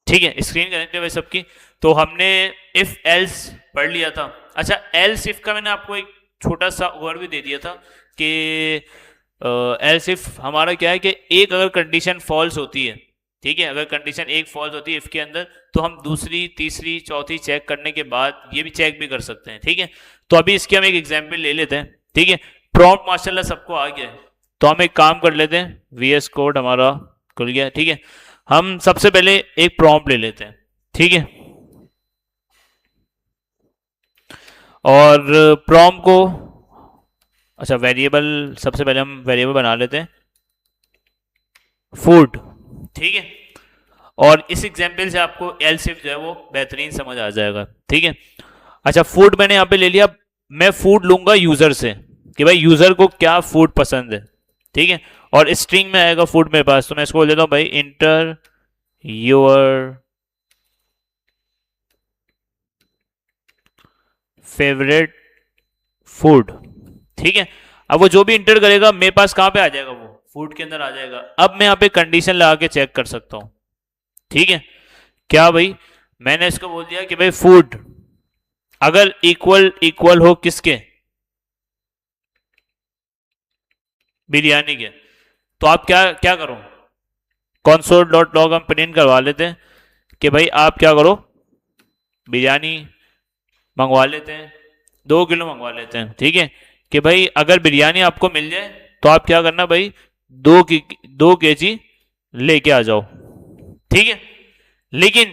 ठीक है, screen connected है सबकी। तो हमने इफ एल्स पढ़ लिया था। अच्छा, एल्स इफ का मैंने आपको एक छोटा सा ओवरव्यू दे दिया था कि एल्स इफ हमारा क्या है कि एक अगर कंडीशन फॉल्स होती है, ठीक है, अगर कंडीशन एक फॉल्स होती है इफ के अंदर, तो हम दूसरी तीसरी चौथी चेक करने के बाद ये भी चेक भी कर सकते हैं। ठीक है, तो अभी इसके हम एक एग्जाम्पल ले लेते हैं। ठीक है, प्रॉम्प्ट माशाल्लाह सबको आ गया है, तो हम एक काम कर लेते हैं, वीएस कोड हमारा खुल गया। ठीक है, हम सबसे पहले एक प्रॉम्प्ट ले लेते हैं। ठीक है, और प्रॉम्प्ट को, अच्छा वेरिएबल, सबसे पहले हम वेरिएबल बना लेते हैं फूड। ठीक है, और इस एग्जाम्पल से आपको एल सिर्फ जो है वो बेहतरीन समझ आ जाएगा। ठीक है, अच्छा फूड मैंने यहाँ पे ले लिया, मैं फूड लूंगा यूजर से कि भाई यूजर को क्या फूड पसंद है। ठीक है, और स्ट्रिंग में आएगा फूड मेरे पास, तो मैं इसको बोल देता हूँ भाई इंटर योर फेवरेट फूड। ठीक है, अब वो जो भी इंटर करेगा मेरे पास कहां पे आ जाएगा, वो फूड के अंदर आ जाएगा। अब मैं यहाँ पे कंडीशन लगा के चेक कर सकता हूं। ठीक है, क्या भाई, मैंने इसको बोल दिया कि भाई फूड अगर इक्वल इक्वल हो किसके, बिरयानी के, तो आप क्या क्या करो, कॉन्सोल डॉट लॉग हम प्रिंट करवा लेते हैं कि भाई आप क्या करो, बिरयानी मंगवा लेते हैं, 2 किलो मंगवा लेते हैं। ठीक है, कि भाई अगर बिरयानी आपको मिल जाए तो आप क्या करना भाई, 2 केजी लेके आ जाओ। ठीक है, लेकिन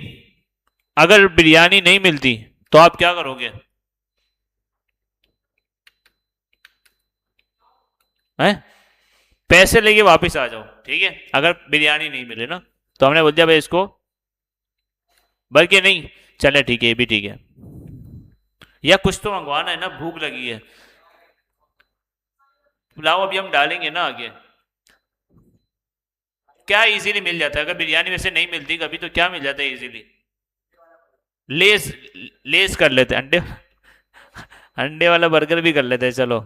अगर बिरयानी नहीं मिलती तो आप क्या करोगे, हैं, पैसे लेके वापस आ जाओ। ठीक है, अगर बिरयानी नहीं मिले ना, तो हमने बोल दिया भाई इसको, बल्कि नहीं, चले ठीक है, ये भी ठीक है, या कुछ तो मंगवाना है ना, भूख लगी है। पुलाव अभी हम डालेंगे ना आगे, क्या इजीली मिल जाता है, अगर बिरयानी वैसे नहीं मिलती कभी तो क्या मिल जाता है इजीली, लेस, लेस कर लेते हैं, अंडे, अंडे वाला बर्गर भी कर लेते हैं चलो।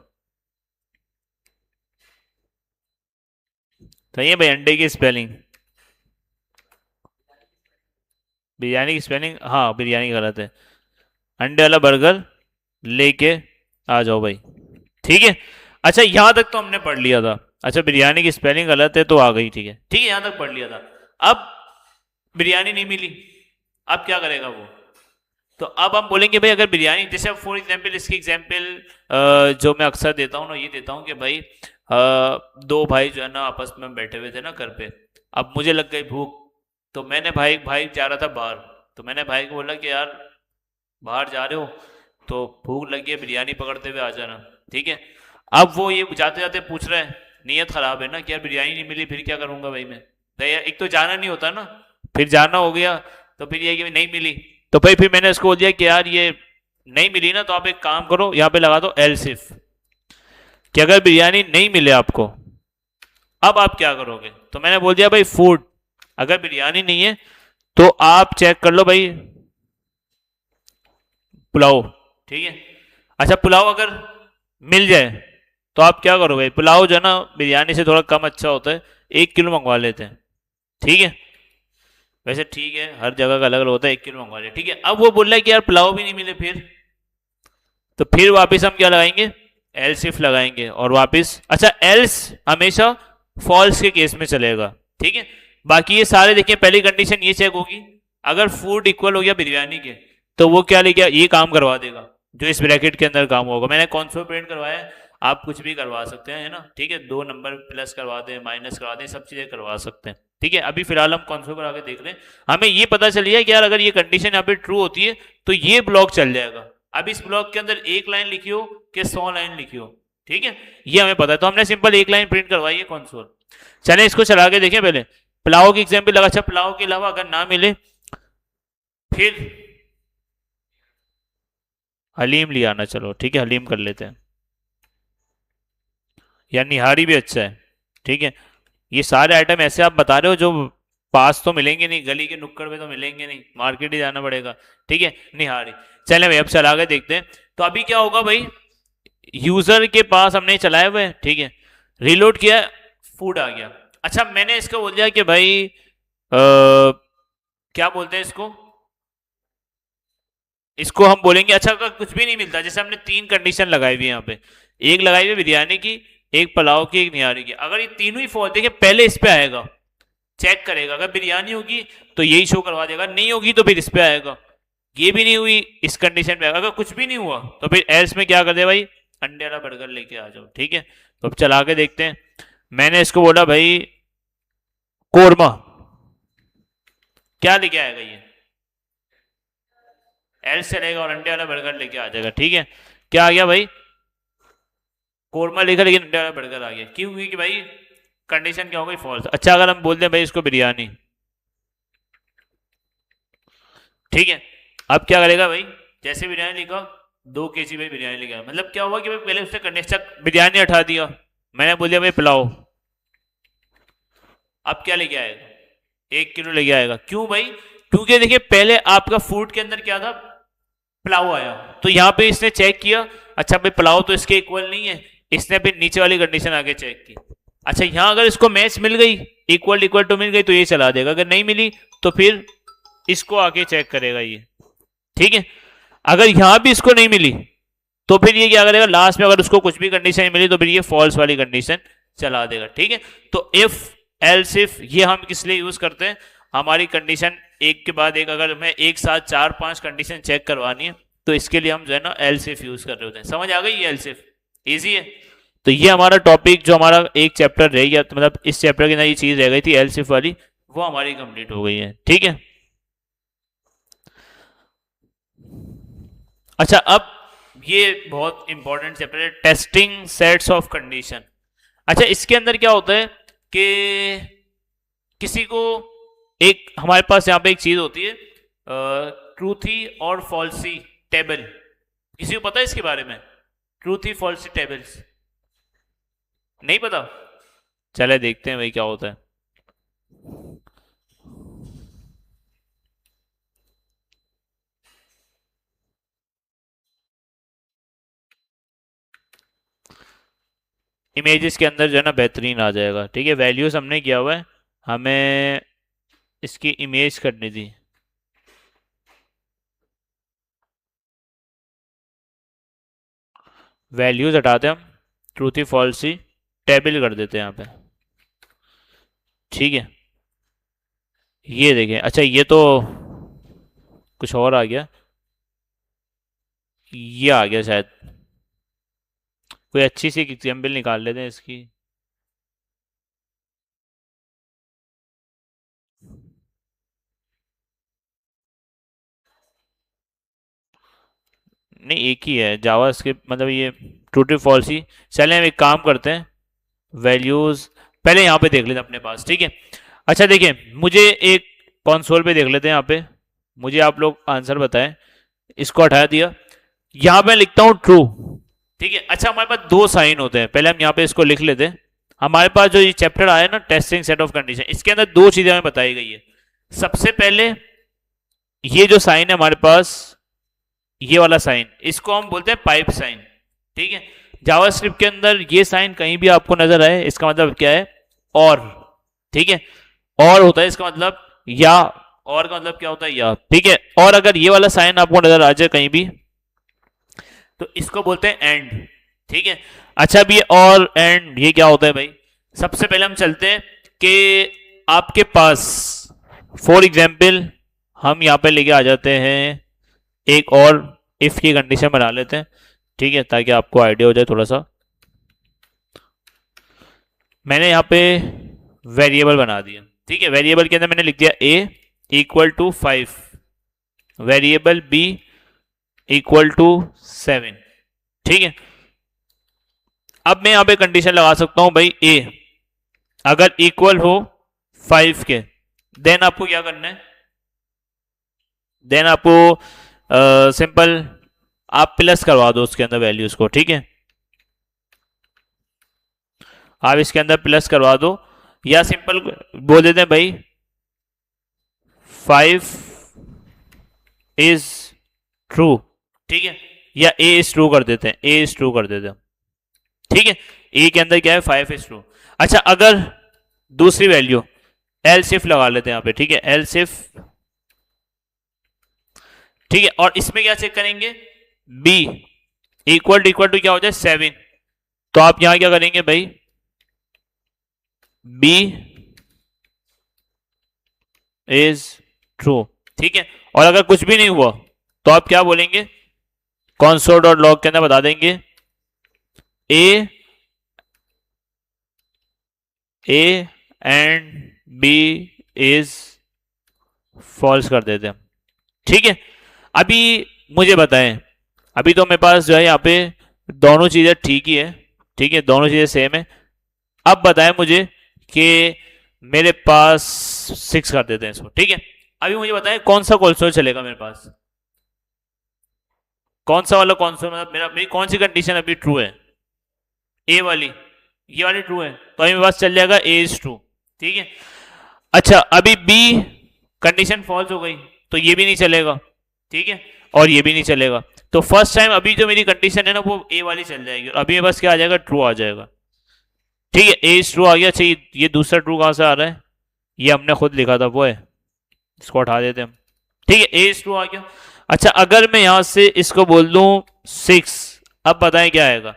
तो ये भाई अंडे की स्पेलिंग, बिरयानी की स्पेलिंग, हाँ बिरयानी गलत है, अंडे वाला बर्गर लेके आ जाओ भाई। ठीक है, अच्छा यहां तक तो हमने पढ़ लिया था। अच्छा बिरयानी की स्पेलिंग गलत है तो आ गई, ठीक है, ठीक है, यहां तक पढ़ लिया था। अब बिरयानी नहीं मिली, अब क्या करेगा वो, तो अब हम बोलेंगे भाई अगर बिरयानी, जैसे अब फॉर एग्जांपल, इसकी एग्जांपल जो मैं अक्सर देता हूँ ना, ये देता हूँ कि भाई दो भाई जो है ना आपस में बैठे हुए थे ना घर पे, अब मुझे लग गई भूख, तो मैंने भाई भाई जा रहा था बाहर, तो मैंने भाई को बोला कि यार बाहर जा रहे हो तो भूख लगी है, बिरयानी पकड़ते हुए आ जाना। ठीक है, अब वो ये जाते जाते पूछ रहे हैं, नीयत खराब है ना कि यार बिरयानी नहीं मिली फिर क्या करूंगा भाई मैं, तो यार एक तो जाना नहीं होता ना, फिर जाना हो गया, तो फिर ये कि नहीं मिली, तो भाई फिर मैंने उसको बोल दिया कि यार ये नहीं मिली ना, तो आप एक काम करो, यहाँ पे लगा दो एल्सिफ, कि अगर बिरयानी नहीं मिले आपको, अब आप क्या करोगे, तो मैंने बोल दिया भाई फूड, अगर बिरयानी नहीं है तो आप चेक कर लो भाई पुलाव। ठीक है, अच्छा पुलाव अगर मिल जाए तो आप क्या करो भाई, पुलाव जो है ना बिरयानी से थोड़ा कम अच्छा होता है, 1 किलो मंगवा लेते हैं। ठीक है, वैसे ठीक है हर जगह का अलग अलग होता है, 1 किलो मंगवा ले। ठीक है, अब वो बोल रहा है कि यार पुलाव भी नहीं मिले, तो फिर वापस हम क्या लगाएंगे, एल्स इफ लगाएंगे, और वापस, अच्छा एल्स हमेशा फॉल्स के केस में चलेगा। ठीक है, बाकी ये सारे देखिए, पहली कंडीशन ये चेक होगी, अगर फूड इक्वल हो गया बिरयानी के, तो वो क्या लेके ये काम करवा देगा जो इस ब्रैकेट के अंदर काम होगा। मैंने कौन सा प्रिंट करवाया है, आप कुछ भी करवा सकते हैं, है ना। ठीक है, 2 नंबर प्लस करवा दें, माइनस करवा दें, सब चीजें करवा सकते हैं। ठीक है, अभी फिलहाल हम कौन पर आगे देख रहे हैं, हमें ये पता चल गया कि यार अगर ये कंडीशन यहाँ पे ट्रू होती है तो ये ब्लॉक चल जाएगा। अब इस ब्लॉक के अंदर एक लाइन लिखी हो कि 100 लाइन लिखी हो, ठीक है, ये हमें पता है, तो हमने सिंपल एक लाइन प्रिंट करवाई है कंसोल। चले इसको चला के देखें पहले, पुलाव की एग्जाम्पल लगा, अच्छा पुलाव के अलावा अगर ना मिले फिर हलीम ले आना, चलो ठीक है हलीम कर लेते हैं, या निहारी भी अच्छा है। ठीक है, ये सारे आइटम ऐसे आप बता रहे हो जो पास तो मिलेंगे नहीं, गली के नुक्कड़ पे तो मिलेंगे नहीं, मार्केट ही जाना पड़ेगा। ठीक है, निहारी, चले भाई अब चला के देखते हैं। तो अभी क्या होगा भाई, यूजर के पास हमने चलाए हुए, ठीक है, रिलोड किया, फूड आ गया। अच्छा मैंने इसको बोल दिया कि भाई क्या बोलते हैं इसको, इसको हम बोलेंगे, अच्छा अगर कुछ भी नहीं मिलता, जैसे हमने तीन कंडीशन लगाई हुई है यहाँ पे, एक लगाई हुई है बिरयानी की, एक पुलाव की, एक निहारी की, अगर ये तीनों ही फॉल्ट, देखिए पहले इस पे आएगा, चेक करेगा, अगर बिरयानी होगी तो यही शो करवा देगा, नहीं होगी तो फिर इस पे आएगा, ये भी नहीं हुई इस कंडीशन पे आएगा, अगर कुछ भी नहीं हुआ तो फिर एल्स में क्या कर दे भाई, अंडे वाला बर्गर लेके आ जाओ। ठीक है, तो अब चला के देखते हैं। मैंने इसको बोला भाई कोरमा, क्या लेके आएगा ये, एल्स चलेगा और अंडे वाला बर्गर लेके आ जाएगा। ठीक है, क्या आ गया भाई, कोरमा लेकर, लेकिन अंडे वाला बर्गर आ गया, क्यों, क्योंकि भाई कंडीशन क्या हो गई, फॉल्स। अच्छा अगर हम बोलते हैं भाई इसको बिरयानी, ठीक है, अब क्या करेगा भाई, जैसे बिरयानी लिखा 2 kg भाई बिरयानी लेके आया, मतलब क्या हुआ कि भाई पहले उसने कंडीशन बिरयानी हटा दिया, मैंने बोल दिया भाई पुलाव, अब क्या लेके आएगा, 1 किलो लेके आएगा, क्यों भाई, क्योंकि देखिए पहले आपका फूड के अंदर क्या था, पुलाव आया, तो यहाँ पे इसने चेक किया, अच्छा भाई पुलाव तो इसके इक्वल नहीं है, इसने फिर नीचे वाली कंडीशन आगे चेक की, अच्छा यहाँ अगर इसको मैच मिल गई, इक्वल इक्वल टू मिल गई तो ये चला देगा, अगर नहीं मिली तो फिर इसको आगे चेक करेगा ये। ठीक है, अगर यहां भी इसको नहीं मिली तो फिर ये क्या करेगा, लास्ट में अगर उसको कुछ भी कंडीशन मिली तो फिर ये फॉल्स वाली कंडीशन चला देगा। ठीक है, तो इफ एल्स इफ ये हम किस लिए यूज करते हैं, हमारी कंडीशन एक के बाद एक, अगर हमें एक साथ 4-5 कंडीशन चेक करवानी है तो इसके लिए हम जो है ना एल्स इफ यूज कर रहे होते हैं। समझ आ गई ये एल्स इफ, इजी है। तो ये हमारा टॉपिक जो हमारा एक चैप्टर रह गया, तो मतलब इस चैप्टर के अंदर ये चीज रह गई थी एल्स इफ वाली, वो हमारी कंप्लीट हो गई है। ठीक है, अच्छा अब ये बहुत इंपॉर्टेंट चैप्टर है, टेस्टिंग सेट्स ऑफ कंडीशन। अच्छा इसके अंदर क्या होता है कि किसी को एक, हमारे पास यहाँ पे एक चीज होती है ट्रूथी और फॉल्सी टेबल, किसी को पता है इसके बारे में, ट्रूथी फॉल्सी टेबल्स, नहीं पता, चले देखते हैं भाई क्या होता है। इमेजेस के अंदर जो है ना बेहतरीन आ जाएगा। ठीक है, वैल्यूज हमने किया हुआ है, हमें इसकी इमेज करनी थी, वैल्यूज हटाते हैं हम, ट्रूथी फॉल्सी टेबल कर देते हैं यहाँ पे। ठीक है, ये देखें, अच्छा ये तो कुछ और आ गया, ये आ गया शायद, कोई अच्छी सी एग्जाम्पल निकाल लेते हैं इसकी। नहीं एक ही है जावा स्क्रिप्ट, मतलब ये ट्रू फॉल्स ही। चलें हम एक काम करते हैं, वैल्यूज पहले यहाँ पे देख लेते हैं अपने पास। ठीक है, अच्छा देखिए मुझे एक कंसोल पे देख लेते हैं, यहाँ पे मुझे आप लोग आंसर बताएं, इसको हटा दिया, यहाँ पे लिखता हूँ ट्रू। ठीक है, अच्छा हमारे पास दो साइन होते हैं, पहले हम यहाँ पे इसको लिख लेते हैं। हमारे पास जो ये चैप्टर आया ना टेस्टिंग सेट ऑफ कंडीशन, इसके अंदर दो चीजें हमें बताई गई है। सबसे पहले ये जो साइन है हमारे पास, ये वाला साइन, इसको हम बोलते हैं पाइप साइन। ठीक है, जावास्क्रिप्ट के अंदर ये साइन कहीं भी आपको नजर आए, इसका मतलब क्या है, और। ठीक है, और होता है इसका मतलब या, और का मतलब क्या होता है या। ठीक है, और अगर ये वाला साइन आपको नजर आ जाए कहीं भी तो इसको बोलते हैं एंड। ठीक है, अच्छा अब ये और एंड ये क्या होता है भाई, सबसे पहले हम चलते हैं कि आपके पास फॉर एग्जाम्पल हम यहाँ पे लेके आ जाते हैं एक और इफ की कंडीशन बना लेते हैं। ठीक है, ताकि आपको आइडिया हो जाए थोड़ा सा। मैंने यहाँ पे वेरिएबल बना दिया। ठीक है, वेरिएबल के अंदर मैंने लिख दिया a equal to 5, variable b equal to 7। ठीक है, अब मैं यहाँ पे कंडीशन लगा सकता हूं भाई a अगर इक्वल हो 5 के, देन आपको क्या करना है, देन आपको सिंपल आप प्लस करवा दो उसके अंदर वैल्यूज को। ठीक है, आप इसके अंदर प्लस करवा दो, या सिंपल बोल देते हैं भाई 5 इज ट्रू। ठीक है, या a इज ट्रू कर देते हैं, a इज ट्रू कर देते हैं। ठीक है, a के अंदर क्या है 5 इज ट्रू। अच्छा अगर दूसरी वैल्यू एल्स इफ लगा लेते हैं यहाँ पे। ठीक है, एल्स इफ ठीक है, और इसमें क्या चेक करेंगे, बी इक्वल टू क्या हो जाए 7, तो आप यहां क्या करेंगे भाई, बी इज ट्रू। ठीक है, और अगर कुछ भी नहीं हुआ तो आप क्या बोलेंगे, कॉन्सोल डॉट लॉग के अंदर बता देंगे A and B is false कर देते हैं। ठीक है, अभी मुझे बताएं, अभी तो मेरे पास जो है यहाँ पे दोनों चीजें ठीक ही है, ठीक है, दोनों चीजें सेम है। अब बताएं मुझे कि मेरे पास 6 कर देते हैं इसको। ठीक है, अभी मुझे बताएं कौन सा कॉन्सोल चलेगा मेरे पास, कौन सा वाला कॉन्सोल, मतलब मेरी कौन सी कंडीशन अभी ट्रू है, ए वाली, ये वाली ट्रू है, तो अभी मेरे पास चल जाएगा ए इज ट्रू। ठीक है, अच्छा अभी बी कंडीशन फॉल्स हो गई तो ये भी नहीं चलेगा। ठीक है, और ये भी नहीं चलेगा, तो फर्स्ट टाइम अभी जो मेरी कंडीशन है ना वो ए वाली चल जाएगी, और अभी मेरे पास क्या आ जाएगा, ट्रू आ जाएगा। ठीक है, ए इज ट्रू आ गया। अच्छा ये दूसरा ट्रू कहां से आ रहा है, ये हमने खुद लिखा था वो है, इसको हटा देते हैं हम। ठीक है, ए इज ट्रू आ गया। अच्छा अगर मैं यहां से इसको बोल दूं 6, अब बताएं क्या आएगा,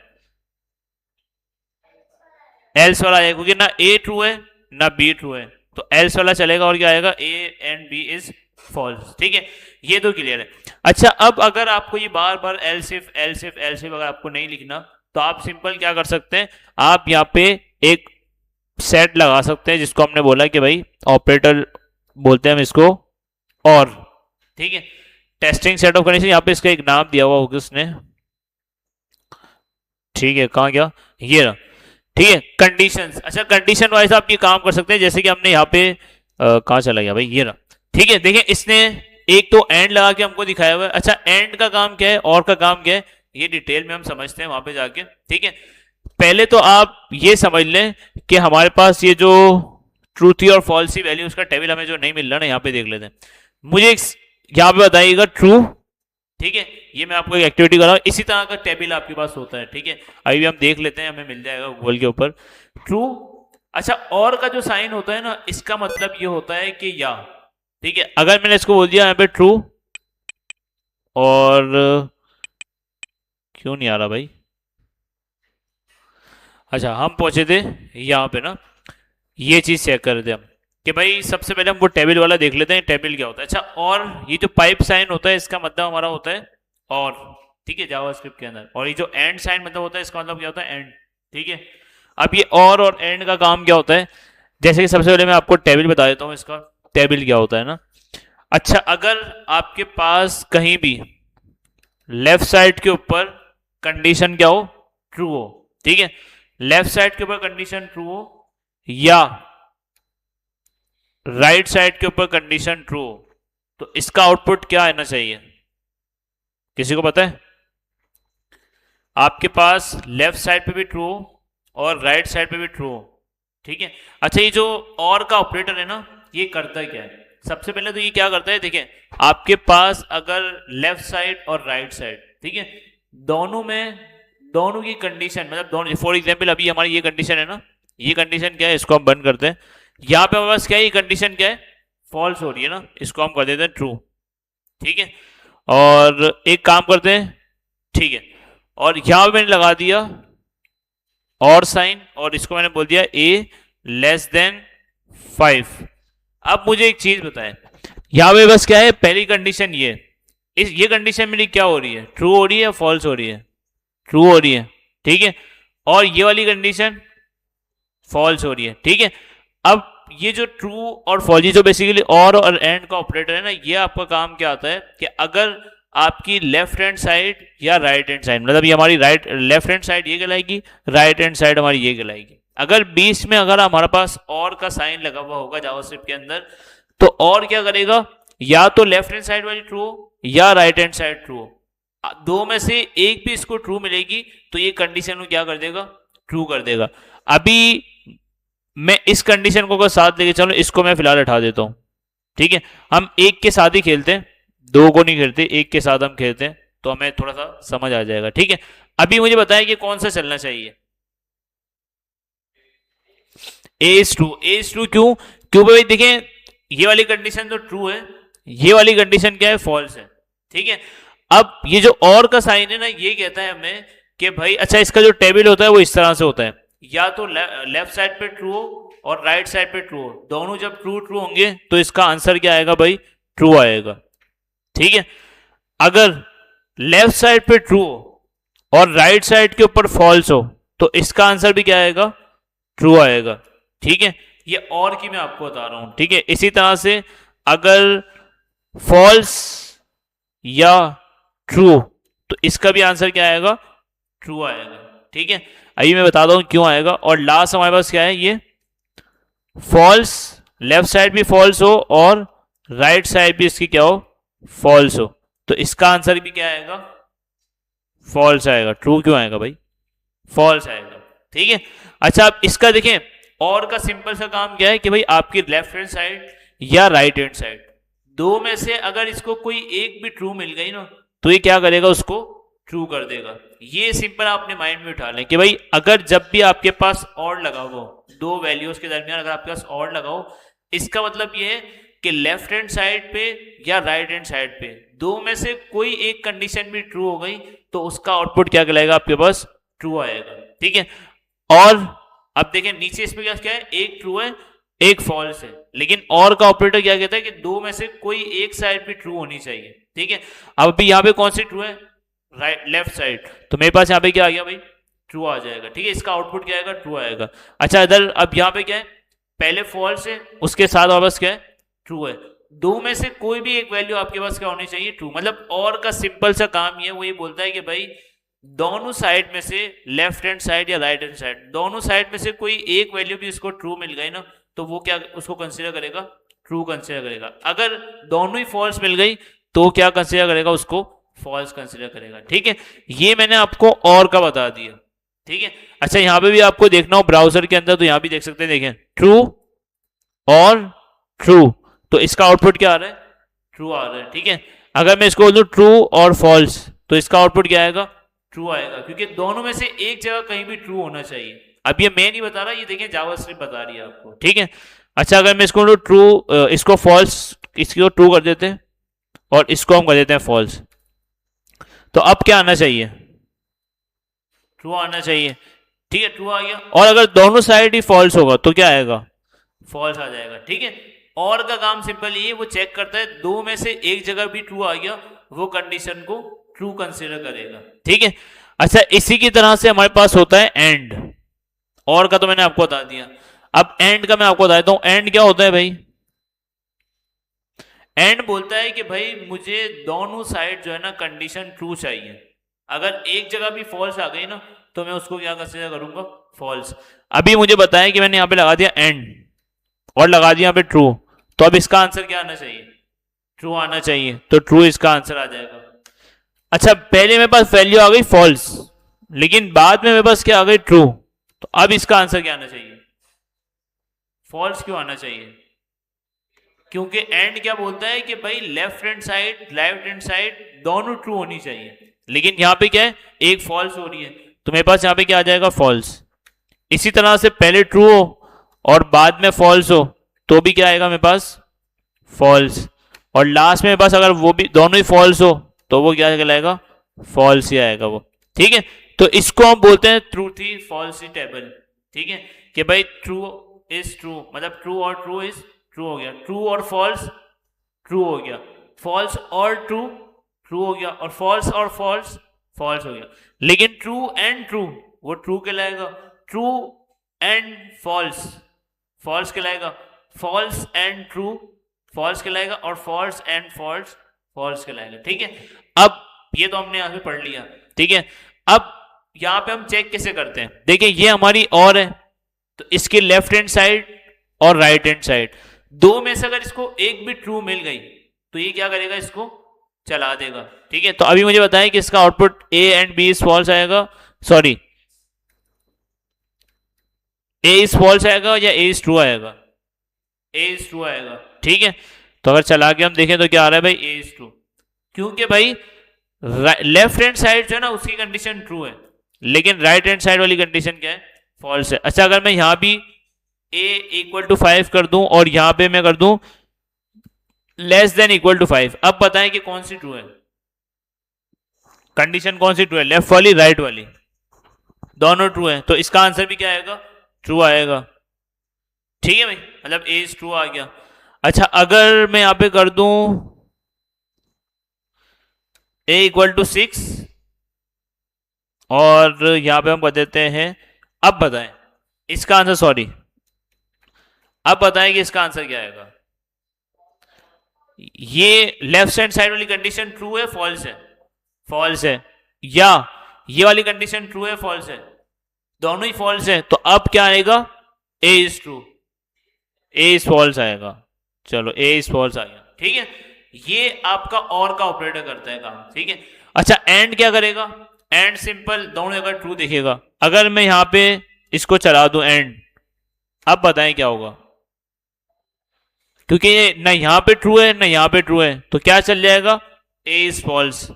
एल्स वाला आएगा, क्योंकि ना ए ट्रू है ना बी ट्रू है, तो एल्स वाला चलेगा, और क्या आएगा, A and B is false. ठीक है, ये तो क्लियर है। अच्छा अब अगर आपको ये बार बार एल्सिफ एल्सिफ एल्सिफ अगर आपको नहीं लिखना, तो आप सिंपल क्या कर सकते हैं, आप यहाँ पे एक सेट लगा सकते हैं, जिसको हमने बोला कि भाई ऑपरेटर बोलते हैं हम इसको, और ठीक है, टेस्टिंग सेट ऑफ कंडीशन, यहाँ पे इसका एक नाम दिया हुआ होगा उसने। ठीक है, कहाँ गया, ये रहा। ठीक है, कंडीशंस, अच्छा कंडीशन वाइज आप ये काम कर सकते हैं, जैसे कि हमने यहाँ पे कहाँ चला गया भाई, ये रहा। ठीक है, देखिए इसने एक तो एंड लगा के हमको दिखाया हुआ है। अच्छा एंड का काम क्या है और का काम क्या है, ये डिटेल में हम समझते हैं वहां पे जाके। ठीक है, पहले तो आप ये समझ लें कि हमारे पास ये जो ट्रूथी और फॉल्सी वैल्यू उसका टेबल हमें जो नहीं मिल रहा ना, यहाँ पे देख लेते हैं। मुझे यहाँ पे बताइएगा ट्रू। ठीक है, ये मैं आपको एक एक्टिविटी कर रहा हूँ, इसी तरह का टेबल आपके पास होता है। ठीक है, अभी भी हम देख लेते हैं, हमें मिल जाएगा गूगल के ऊपर ट्रू। अच्छा और का जो साइन होता है ना, इसका मतलब ये होता है कि या। ठीक है, अगर मैंने इसको बोल दिया यहाँ पे ट्रू, और क्यों नहीं आ रहा भाई, अच्छा हम पहुंचे थे यहाँ पे ना, ये चीज चेक कर रहे थे हम कि भाई सबसे पहले हम वो टेबल वाला देख लेते हैं, टेबल क्या होता है। अच्छा और ये जो पाइप साइन होता है इसका मतलब हमारा होता है और। ठीक है, जावास्क्रिप्ट के अंदर, और ये जो एंड साइन मतलब होता है इसका मतलब क्या होता है, एंड। ठीक है, अब ये और एंड का काम क्या होता है, जैसे कि सबसे पहले मैं आपको टेबल बता देता हूँ, इसका टेबल क्या होता है ना। अच्छा अगर आपके पास कहीं भी लेफ्ट साइड के ऊपर कंडीशन क्या हो, ट्रू हो। ठीक है, लेफ्ट साइड के ऊपर कंडीशन ट्रू हो, या राइट साइड के ऊपर कंडीशन ट्रू हो, तो इसका आउटपुट क्या आना चाहिए, किसी को पता है। आपके पास लेफ्ट साइड पे भी ट्रू हो और राइट साइड पे भी ट्रू हो। ठीक है, अच्छा ये जो और का ऑपरेटर है ना, ये करता है क्या है, सबसे पहले तो ये क्या करता है, देखिए आपके पास अगर लेफ्ट साइड और राइट साइड, ठीक है, दोनों में दोनों की कंडीशन, मतलब दोनों, फॉर एग्जांपल अभी हमारी ये कंडीशन है ना, ये कंडीशन क्या है, इसको हम बंद करते हैं। यहाँ पे हमारे पास क्या है, ये कंडीशन क्या है, फॉल्स हो रही है ना, इसको हम कर देते हैं ट्रू। ठीक है, और एक काम करते हैं, ठीक है, और यहां पे मैंने लगा दिया और साइन, और इसको मैंने बोल दिया ए लेस देन 5। अब मुझे एक चीज बताएं, यहां पे बस क्या है, पहली कंडीशन ये कंडीशन मेरी क्या हो रही है, ट्रू हो रही है या फॉल्स हो रही है, ट्रू हो रही है। ठीक है, और ये वाली कंडीशन फॉल्स हो रही है। ठीक है, अब ये जो ट्रू और फॉल्स, ये जो बेसिकली और एंड का ऑपरेटर है ना, ये आपका काम क्या आता है कि अगर आपकी लेफ्ट हैंड साइड या राइट हैंड साइड, मतलब ये हमारी राइट लेफ्ट हैंड साइड ये कहलाएगी, राइट हैंड साइड हमारी ये कहलाएगी, अगर बीच में अगर हमारे पास और का साइन लगा हुआ होगा जावास्क्रिप्ट के अंदर, तो और क्या करेगा, या तो लेफ्ट हैंड साइड वाली ट्रू या राइट हैंड साइड ट्रू, दो में से एक भी इसको ट्रू मिलेगी तो ये कंडीशन को क्या कर देगा, ट्रू कर देगा। अभी मैं इस कंडीशन को अगर साथ लेके चलो, इसको मैं फिलहाल हटा देता हूं। ठीक है, हम एक के साथ ही खेलते हैं, दो को नहीं खेलते, एक के साथ हम खेलते हैं, तो हमें थोड़ा सा समझ आ जाएगा। ठीक है, अभी मुझे बताया कि कौन सा चलना चाहिए, A is true. A is true क्यों, क्यों भाई देखें, ये वाली कंडीशन तो ट्रू है, ये वाली कंडीशन क्या है, फॉल्स है। ठीक है। अब ये जो और का साइन है ना, ये कहता है हमें कि भाई अच्छा इसका जो टेबल होता है वो इस तरह से होता है, या तो लेफ्ट साइड पे ट्रू हो और राइट साइड पे ट्रू हो, दोनों जब ट्रू ट्रू होंगे तो इसका आंसर क्या आएगा भाई, ट्रू आएगा। ठीक है। अगर लेफ्ट साइड पे ट्रू हो और राइट साइड के ऊपर फॉल्स हो तो इसका आंसर भी क्या आएगा, ट्रू आएगा। ठीक है। ये और की मैं आपको बता रहा हूं। ठीक है। इसी तरह से अगर फॉल्स या ट्रू तो इसका भी आंसर क्या आएगा, ट्रू आएगा। ठीक है। अभी मैं बताता हूं क्यों आएगा। और लास्ट हमारे पास क्या है, ये फॉल्स, लेफ्ट साइड भी फॉल्स हो और राइट साइड भी इसकी क्या हो, फॉल्स हो, तो इसका आंसर भी क्या आएगा, फॉल्स आएगा। ट्रू क्यों आएगा भाई, फॉल्स आएगा। ठीक है। अच्छा आप इसका देखें, और का सिंपल सा काम क्या है कि भाई आपकी लेफ्ट हैंड साइड या राइट हैंड साइड, दो में से अगर इसको कोई एक भी ट्रू मिल गई ना तो ये क्या करेगा, उसको ट्रू कर देगा। ये सिंपल आपने माइंड में उठा लें कि भाई अगर जब भी आपके पास और लगा हो, दो वैल्यूज के दरमियान अगर आपके पास और लगा हो, इसका मतलब ये है कि लेफ्ट हैंड साइड पे या राइट हैंड साइड पे दो में से कोई एक कंडीशन भी ट्रू हो गई तो उसका आउटपुट क्या कहलाएगा, आपके पास ट्रू आएगा। ठीक है। और अब देखें नीचे इसमें क्या है, एक ट्रू है एक फॉल्स है, लेकिन और का ऑपरेटर क्या कहता है कि दो में से कोई एक साइड भी ट्रू होनी चाहिए। ठीक है। अब अभी यहाँ पे कौन सी ट्रू है, राइट लेफ्ट साइड, तो मेरे पास यहाँ पे क्या आ गया भाई, ट्रू आ जाएगा। ठीक है। इसका आउटपुट क्या आएगा, ट्रू आएगा। अच्छा इधर अब यहाँ पे क्या है, पहले फॉल्स है उसके साथ वापस क्या है, ट्रू है। दो में से कोई भी एक वैल्यू आपके पास क्या होनी चाहिए, ट्रू। मतलब और का सिंपल सा काम ये वो ये बोलता है कि भाई दोनों साइड में से, लेफ्ट हैंड साइड या राइट हैंड साइड, दोनों साइड में से कोई एक वैल्यू भी इसको ट्रू मिल गई ना तो वो क्या उसको कंसीडर करेगा, ट्रू कंसीडर करेगा। अगर दोनों ही फॉल्स मिल गई तो क्या कंसीडर करेगा, उसको फॉल्स कंसीडर करेगा। ठीक है। ये मैंने आपको और का बता दिया। ठीक है। अच्छा यहां पे भी आपको देखना हो ब्राउजर के अंदर तो यहां भी देख सकते हैं, देखें ट्रू और ट्रू, तो इसका आउटपुट क्या आ रहा है, ट्रू आ रहा है। ठीक है। अगर मैं इसको बोल दूं ट्रू और फॉल्स तो इसका आउटपुट क्या आएगा, ट्रू आएगा, क्योंकि दोनों में से एक जगह कहीं भी ट्रू होना चाहिए। अब ये मैं नहीं बता रहा, ये देखें जावास्क्रिप्ट बता रही है आपको। ठीक है। अच्छा अगर मैं इसको ट्रू, इसको फॉल्स, इसको ट्रू कर देते हैं और इसको हम कर देते हैं फॉल्स, तो अब क्या आना चाहिए, ट्रू आना चाहिए। ठीक है। ट्रू आ गया। और अगर दोनों साइड ही फॉल्स होगा तो क्या आएगा, फॉल्स आ जाएगा। ठीक है। और का काम सिंपल ये, वो चेक करता है दो में से एक जगह भी ट्रू आ गया वो कंडीशन को ट्रू कंसीडर करेगा। ठीक है। अच्छा इसी की तरह से हमारे पास होता है एंड। और का तो मैंने आपको बता दिया, अब एंड का मैं आपको बता देता हूं। एंड क्या होता है भाई, एंड बोलता है कि भाई मुझे दोनों साइड जो है ना कंडीशन ट्रू चाहिए। अगर एक जगह भी फॉल्स आ गई ना तो मैं उसको क्या कंसीडर करूंगा, फॉल्स। अभी मुझे बताया कि मैंने यहां पे लगा दिया एंड और लगा दिया यहां पे ट्रू, तो अब इसका आंसर क्या आना चाहिए, ट्रू आना चाहिए, तो ट्रू इसका आंसर आ जाएगा। अच्छा पहले मेरे पास वैल्यू आ गई फॉल्स, लेकिन बाद में मेरे पास क्या आ गई, ट्रू, तो अब इसका आंसर क्या आना चाहिए, फॉल्स क्यों आना चाहिए, क्योंकि एंड क्या बोलता है कि भाई left hand side right hand side दोनों ट्रू होनी चाहिए, लेकिन यहां पे क्या है, एक फॉल्स हो रही है, तो मेरे पास यहां पे क्या आ जाएगा, फॉल्स। इसी तरह से पहले ट्रू हो और बाद में फॉल्स हो तो भी क्या आएगा मेरे पास, फॉल्स। और लास्ट में मेरे पास अगर वो भी दोनों ही फॉल्स हो तो वो क्या कहलाएगा, फॉल्स ही आएगा वो। ठीक है। तो इसको हम बोलते हैं ट्रूथी फॉल्सी टेबल। ठीक है। कि भाई ट्रू इज ट्रू, मतलब ट्रू और ट्रू इज ट्रू हो गया, ट्रू और फॉल्स ट्रू हो गया, फॉल्स और ट्रू ट्रू हो गया, और फॉल्स और फॉल्स फॉल्स हो गया। लेकिन ट्रू एंड ट्रू वो ट्रू कहलाएगा, ट्रू एंड फॉल्स फॉल्स कहलाएगा, फॉल्स एंड ट्रू फॉल्स कहलाएगा, और फॉल्स एंड फॉल्स फॉल्स कहलाएगा। ठीक है। अब ये तो हमने यहां पे पढ़ लिया। ठीक है। अब यहां पे हम चेक कैसे करते हैं, देखिए ये हमारी और है, तो इसके लेफ्ट हैंड साइड और राइट हैंड साइड दो में से अगर इसको एक भी ट्रू मिल गई तो ये क्या करेगा, इसको चला देगा। ठीक है। तो अभी मुझे बताएं कि इसका output A and B is false आएगा, सॉरी ए इज फॉल्स आएगा या ए इज ट्रू आएगा, ए इज ट्रू आएगा। ठीक है। तो अगर चला के हम देखें तो क्या आ रहा है भाई, ए इज ट्रू, क्योंकि भाई लेफ्ट हैंड साइड जो है ना उसकी कंडीशन ट्रू है, लेकिन राइट हैंड साइड वाली कंडीशन क्या है, फॉल्स है। अच्छा अगर मैं यहां भी a इक्वल टू 5 कर दूं और यहां पे मैं कर दूं लेस देन इक्वल टू 5, अब बताएं कि कौन सी ट्रू है, कंडीशन कौन सी ट्रू है, लेफ्ट वाली राइट वाली, दोनों ट्रू है, तो इसका आंसर भी क्या आएगा, ट्रू आएगा। ठीक है भाई, मतलब ए इज ट्रू आ गया। अच्छा अगर मैं यहां पे कर दूं ए इक्वल टू 6 और यहां पे हम कर देते हैं, अब बताएं इसका आंसर, सॉरी अब बताएं कि इसका आंसर क्या आएगा। ये लेफ्ट हैंड साइड वाली कंडीशन ट्रू है फॉल्स है, फॉल्स है, या ये वाली कंडीशन ट्रू है फॉल्स है, दोनों ही फॉल्स है, तो अब क्या आएगा, A is true, A is false आएगा। चलो ए इज फॉल्स आ गया, ठीक है। ये आपका और का ऑपरेटर करता है काम, ठीक है। अच्छा एंड क्या करेगा, एंड सिंपल, दोनों जगह ट्रू दिखेगा। अगर मैं यहां पे इसको चला दूं एंड, अब बताएं क्या होगा, क्योंकि ये ना यहां पे ट्रू है ना यहां पे ट्रू है, तो क्या चल जाएगा, ए इज फॉल्स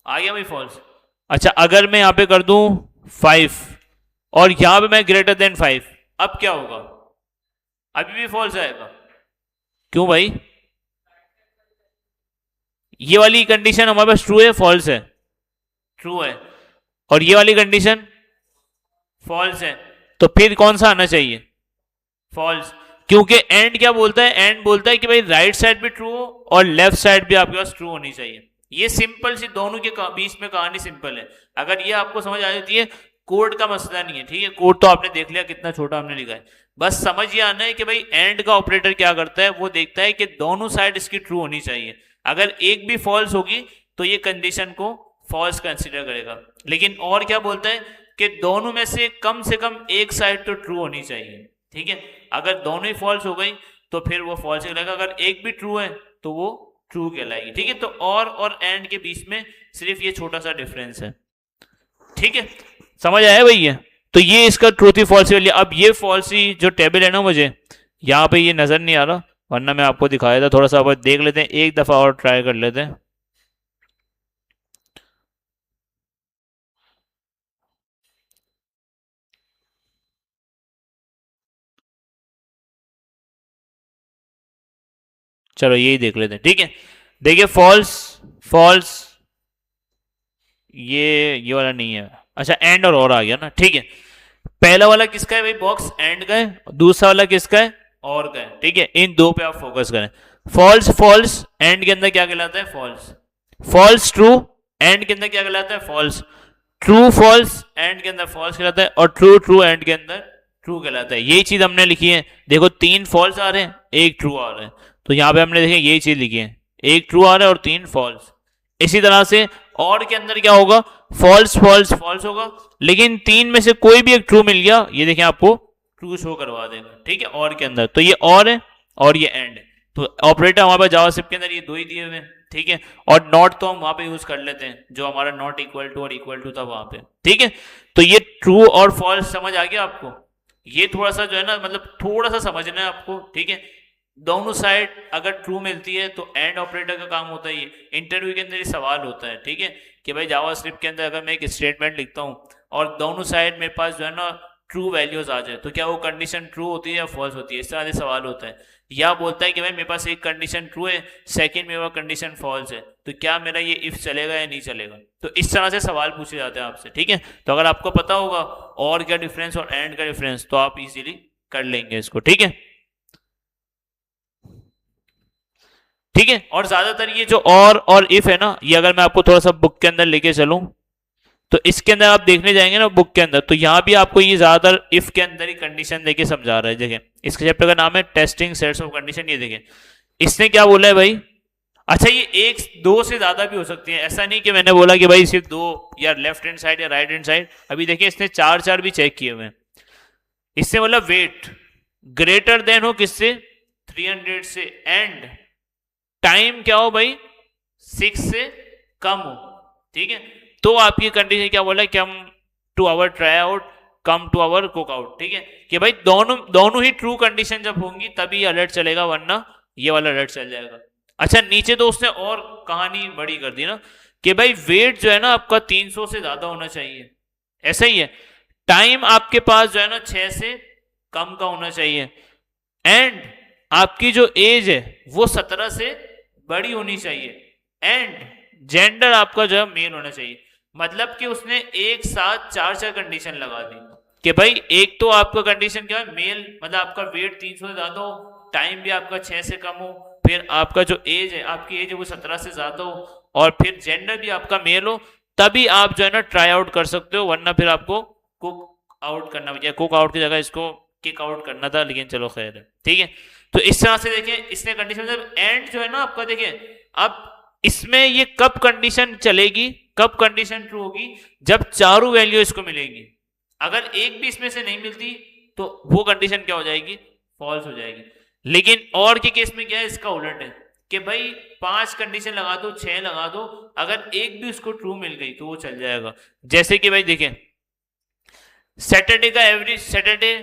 आ गया भाई, फॉल्स। अच्छा अगर मैं यहां पे कर दूं 5 और यहां पे मैं ग्रेटर देन 5, अब क्या होगा, अभी भी फॉल्स आएगा। क्यों भाई, ये वाली कंडीशन हमारे पास ट्रू है फॉल्स है, ट्रू है, और ये वाली कंडीशन फॉल्स है, तो फिर कौन सा आना चाहिए, फॉल्स। क्योंकि एंड क्या बोलता है, एंड बोलता है कि भाई राइट साइड भी ट्रू हो और लेफ्ट साइड भी आपके पास ट्रू होनी चाहिए। ये सिंपल सी, दोनों के बीच में कहानी सिंपल है। अगर ये आपको समझ आ जाती है, कोड का मसला नहीं है, ठीक है। कोड तो आपने देख लिया कितना छोटा हमने लिखा है, बस समझ ये आना है कि भाई एंड का ऑपरेटर क्या करता है, वो देखता है कि दोनों साइड इसकी ट्रू होनी चाहिए। अगर एक भी फॉल्स होगी तो ये कंडीशन को फॉल्स कंसिडर करेगा। लेकिन और क्या बोलता है कि दोनों में से कम एक साइड तो ट्रू होनी चाहिए, ठीक है। अगर दोनों ही फॉल्स हो गई तो फिर वो फॉल्स कहलाएगा, अगर एक भी ट्रू है तो वो ट्रू कहलाएगी, ठीक है। तो और एंड के बीच में सिर्फ ये छोटा सा डिफरेंस है, ठीक है। समझ आया भाई ये, तो ये इसका ट्रूथ ही फॉल्स वाली। अब ये फॉल्स ही जो टेबल है ना, मुझे यहाँ पे ये नजर नहीं आ रहा, वरना मैं आपको दिखाया था, थोड़ा सा अब देख लेते हैं, एक दफा और ट्राई कर लेते हैं। चलो यही देख लेते हैं, ठीक है। देखिए फॉल्स, फॉल्स, ये वाला नहीं है। अच्छा एंड और आ गया ना, ठीक है। पहला वाला किसका है भाई, बॉक्स एंड का है, दूसरा वाला किसका है, और का है, ठीक है। इन दो पे आप फोकस करें। फॉल्स फॉल्स एंड के अंदर क्या कहलाता है, फॉल्स। फॉल्स ट्रू एंड के अंदर क्या कहलाता है, फॉल्स। ट्रू फॉल्स एंड के अंदर फॉल्स कहलाता है, और ट्रू ट्रू एंड के अंदर ट्रू कहलाता है। यही चीज हमने लिखी है, देखो 3 फॉल्स आ रहे हैं, एक ट्रू आ रहा है, तो यहां पे हमने देखे यही चीज लिखी है, एक ट्रू आ रहा है और 3 फॉल्स। इसी तरह से और के अंदर क्या होगा, फॉल्स फॉल्स फॉल्स होगा, लेकिन 3 में से कोई भी एक ट्रू मिल गया, ये देखें आपको ट्रू शो करवा देगा, ठीक है। और के अंदर तो ये और है और ये एंड है, तो ऑपरेटर हमारे पास जावास्क्रिप्ट के अंदर ये दो ही दिए हुए हैं, ठीक है। और नॉट तो हम वहां पे यूज कर लेते हैं, जो हमारा नॉट इक्वल टू और इक्वल टू था वहां पे, ठीक है। तो ये ट्रू और फॉल्स समझ आ गया आपको। ये थोड़ा सा जो है ना, मतलब थोड़ा सा समझना है आपको, ठीक है। दोनों साइड अगर ट्रू मिलती है तो एंड ऑपरेटर का काम होता है। ये इंटरव्यू के अंदर ये सवाल होता है, ठीक है, कि भाई जावास्क्रिप्ट के अंदर अगर मैं एक स्टेटमेंट लिखता हूँ और दोनों साइड मेरे पास जो है ना ट्रू वैल्यूज आ जाए, तो क्या वो कंडीशन ट्रू होती है या फॉल्स होती है, इस तरह से सवाल होता है। या बोलता है कि भाई मेरे पास एक कंडीशन ट्रू है, सेकंड में वो कंडीशन फॉल्स है, तो क्या मेरा ये इफ चलेगा या नहीं चलेगा। तो इस तरह से सवाल पूछे जाते हैं आपसे, ठीक है। तो अगर आपको पता होगा और क्या डिफरेंस और एंड का डिफरेंस, तो आप इजीली कर लेंगे इसको, ठीक है, ठीक है। और ज्यादातर ये जो और इफ है ना, ये अगर मैं आपको थोड़ा सा बुक के अंदर लेके चलूं, तो इसके अंदर आप देखने जाएंगे ना बुक के अंदर, तो यहां भी आपको ये ज्यादातर इफ के अंदर ही कंडीशन देके समझा रहा है। देखें इसके चैप्टर का नाम है टेस्टिंग सेट्स ऑफ कंडीशन। ये देखें इसने क्या बोला है भाई, अच्छा ये एक दो से ज्यादा भी हो सकती है, ऐसा नहीं कि मैंने बोला कि भाई सिर्फ दो, या लेफ्ट हैंड साइड या राइट हैंड साइड। अभी देखिए इसने 4 भी चेक किए हुए हैं। इससे मतलब वेट ग्रेटर देन हो किससे, 300 से, एंड टाइम क्या हो भाई 6 से कम हो, ठीक है। तो आपकी कंडीशन क्या बोला, कि हम to our try out come to our cook out, ठीक है। कि भाई दोनों ही ट्रू कंडीशन जब होंगी तभी अलर्ट चलेगा, वरना ये वाला अलर्ट चल जाएगा। अच्छा नीचे तो उसने और कहानी बड़ी कर दी ना, कि भाई वेट जो है ना आपका 300 से ज्यादा होना चाहिए, ऐसा ही है। टाइम आपके पास जो है ना 6 से कम का होना चाहिए, एंड आपकी जो एज है वो 17 से बड़ी होनी चाहिए, एंड जेंडर आपका जो है मेल होना चाहिए। मतलब कि उसने एक साथ चार चार कंडीशन लगा दी कि भाई एक तो आपका कंडीशन क्या है, मेल, मतलब आपका वेट 300 से ज्यादा हो, टाइम भी आपका 6 से कम हो, फिर आपका जो एज है, आपकी एज है वो 17 से ज्यादा हो, और फिर जेंडर भी आपका मेल हो, तभी आप जो है ना ट्राई आउट कर सकते हो, वरना फिर आपको कुक आउट करना, या कुक आउट की जगह इसको किक आउट करना था, लेकिन चलो खैर है, ठीक है। तो इस तरह से देखिए इसने कंडीशन, मतलब एंड जो है ना आपका, देखिए अब इसमें ये कब कंडीशन चलेगी, कब कंडीशन ट्रू होगी, जब चारों वैल्यू इसको मिलेंगी। अगर एक भी इसमें से नहीं मिलती तो वो कंडीशन क्या हो जाएगी, फॉल्स हो जाएगी। लेकिन और के केस में क्या है, इसका उलट है कि भाई 5 कंडीशन लगा दो, 6 लगा दो, अगर एक भी उसको ट्रू मिल गई तो वो चल जाएगा। जैसे कि भाई देखिए सैटरडे का एवरेज, सैटरडे,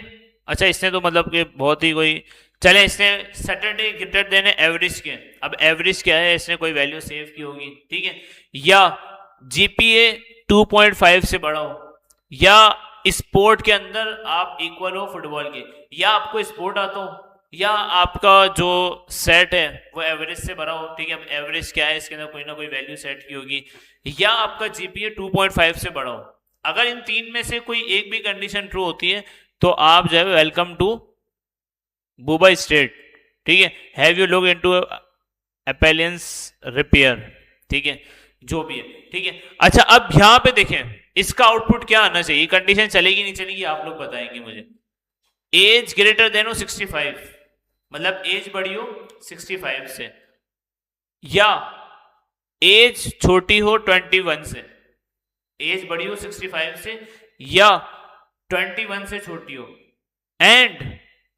अच्छा इसने तो मतलब कि बहुत ही कोई, चले इसने सैटरडे ग्रेटर देन एवरेज के, अब एवरेज क्या है, इसने कोई वैल्यू सेव की होगी, ठीक है, या जीपीए 2.5 से बड़ा हो, या स्पोर्ट के अंदर आप इक्वल हो फुटबॉल के, या आपको स्पोर्ट आता हो, या आपका जो सेट है वो एवरेज से बड़ा हो, ठीक है, अब एवरेज क्या है, इसके अंदर कोई ना कोई वैल्यू सेट की होगी, या आपका जीपीए 2.5 से बड़ा हो। अगर इन तीन में से कोई एक भी कंडीशन ट्रू होती है तो आप जो है वेलकम टू बुबा स्टेट, ठीक है, have you look into appliance repair, ठीक है, जो भी है, ठीक है। अच्छा अब यहां पे देखें इसका आउटपुट क्या आना चाहिए, कंडीशन चलेगी नहीं चलेगी आप लोग बताएंगे मुझे। एज ग्रेटर देन हो 65, मतलब एज बड़ी हो 65 से, या एज छोटी हो 21 से, एज बड़ी हो 65 से या 21 से छोटी हो, एंड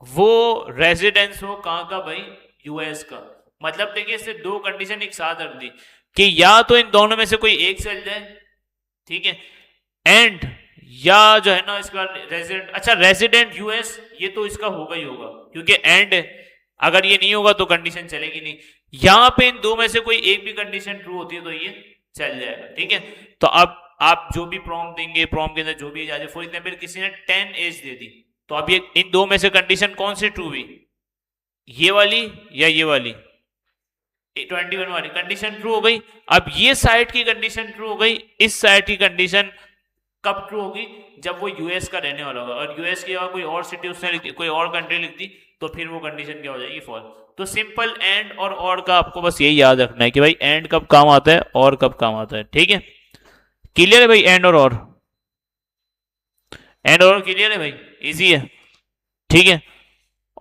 वो रेजिडेंस हो कहां का भाई, यूएस का। मतलब देखिए इससे दो कंडीशन एक साथ रख दी कि या तो इन दोनों में से कोई एक चल जाए, ठीक है, एंड या जो है ना इसका रेजिडेंट, अच्छा रेजिडेंट यूएस, ये तो इसका होगा ही होगा क्योंकि एंड है, अगर ये नहीं होगा तो कंडीशन चलेगी नहीं। यहां पे इन दो में से कोई एक भी कंडीशन ट्रू होती है तो ये चल जाएगा, ठीक है। तो अब आप जो भी प्रॉम देंगे, प्रॉम के अंदर जो भी एज आ जाए, फॉर एग्जाम्पल किसी ने 10 एज दे दी, तो अब ये इन दो में से कंडीशन कौन सी ट्रू हुई, ये वाली या ये वाली, 21 वाली कंडीशन ट्रू हो गई। अब ये साइड की कंडीशन ट्रू हो गई, इस साइड की कंडीशन कब ट्रू होगी, जब वो यूएस का रहने वाला होगा, और यूएस की जगह कोई और सिटी उसने लिख दी, कोई और कंट्री लिख दी, तो फिर वो कंडीशन क्या हो जाएगी, फॉल्स। तो सिंपल एंड और का आपको बस यही याद रखना है कि भाई एंड कब काम आता है और कब काम आता है, ठीक है। क्लियर है भाई, एंड एंड और क्लियर है भाई, इजी है, ठीक है।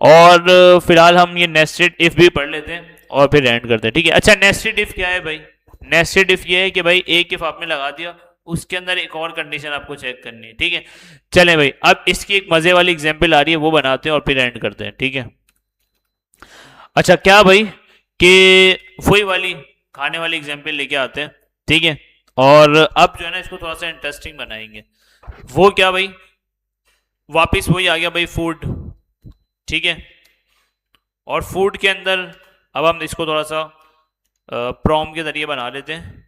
और फिलहाल हम ये नेस्टेड इफ भी पढ़ लेते हैं और फिर एंड करते हैं, ठीक है। अच्छा नेस्टेड इफ क्या है भाई, नेस्टेड इफ ये है कि भाई एक इफ आपने लगा दिया, उसके अंदर एक और कंडीशन आपको चेक करनी है, ठीक है। चलें भाई अब इसकी एक मजे वाली एग्जांपल आ रही है वो बनाते हैं और फिर एंड करते हैं, ठीक है। अच्छा क्या भाई कि वही वाली खाने वाली एग्जांपल लेके आते हैं, ठीक है, और अब जो है ना इसको थोड़ा सा इंटरेस्टिंग बनाएंगे। वो क्या भाई, वापिस वही आ गया भाई फूड, ठीक है, और फूड के अंदर अब हम इसको थोड़ा सा प्रॉम के जरिए बना लेते हैं।